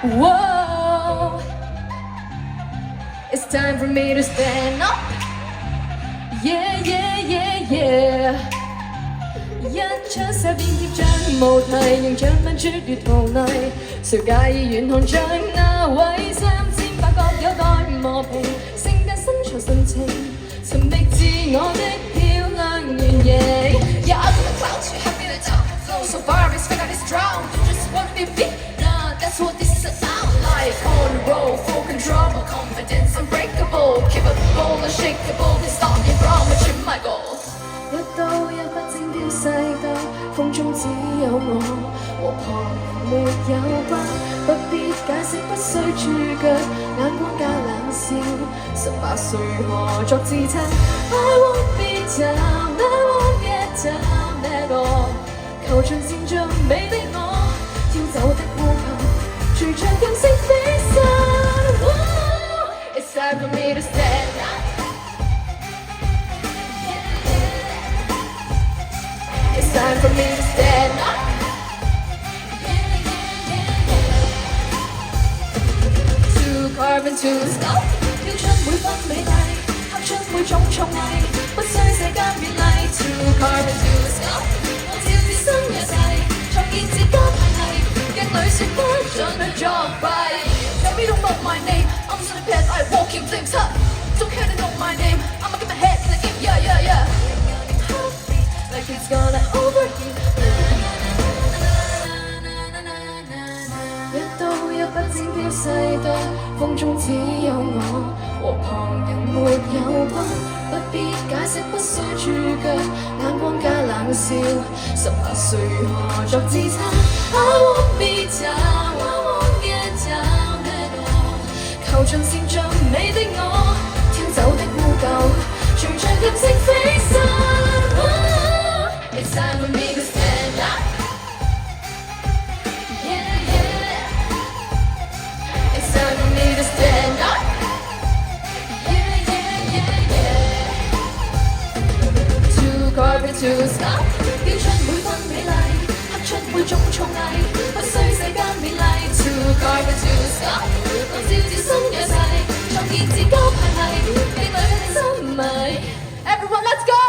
Whoa, it's time for me to stand up. Yeah, yeah, yeah, yeah. 一出手便貼着無題，形象問絕越無奈，誰介意遠看着那位3800個有待磨平，性格身材神情，尋覓自我的漂亮原型。Yeah, I'm the cloud, you happy to talk, flow so far, respect I just drown. You just wanna be big, nah, that's what this is about. Life on the road, full control, my confidence unbreakable, keep it bold, unshakable, this stop me from achieving my goal. 一刀一筆精雕細琢，風中只有我，和旁人沒有關，不必解釋，不需注腳，眼光加冷笑，18歲何作自撐 ？I won't be down, I won't get down at all。求盡善盡美的我，挑走的烏求，隨着任性飛散。It's time for me to stand up。It's time for me to stand up. To carve into sculpt， 雕出每分美麗，刻出每種創意，不需世間別例。To carve into sculpt， 我照自身嘅勢，創建自家派系，鏡裏說不準去作弊。有邊don't know my name？ I'm so the past I walk in flames up。Don't care to know my name。I'ma get my head in the game yeah yeah yeah。Like it's gonna overheat。 一刀一筆精雕細琢，風中只有我，和旁人沒有關，不必解釋，不需注腳，眼光加冷笑，18歲何作自撐 ？I won't be down, I won't get down at all。求盡善盡美的我，挑走的污垢，隨着任性飛散。It's time for me to stand up. Yeah, yeah. It's time for me to stand up. Yeah, yeah, yeah, yeah. To carve into sculpt， 雕出每分美麗，刻出每種創意，不需世間美麗。To carve into sculpt， 我照自身嘅勢，創建自家派系，令女人心迷。Everyone, let's go!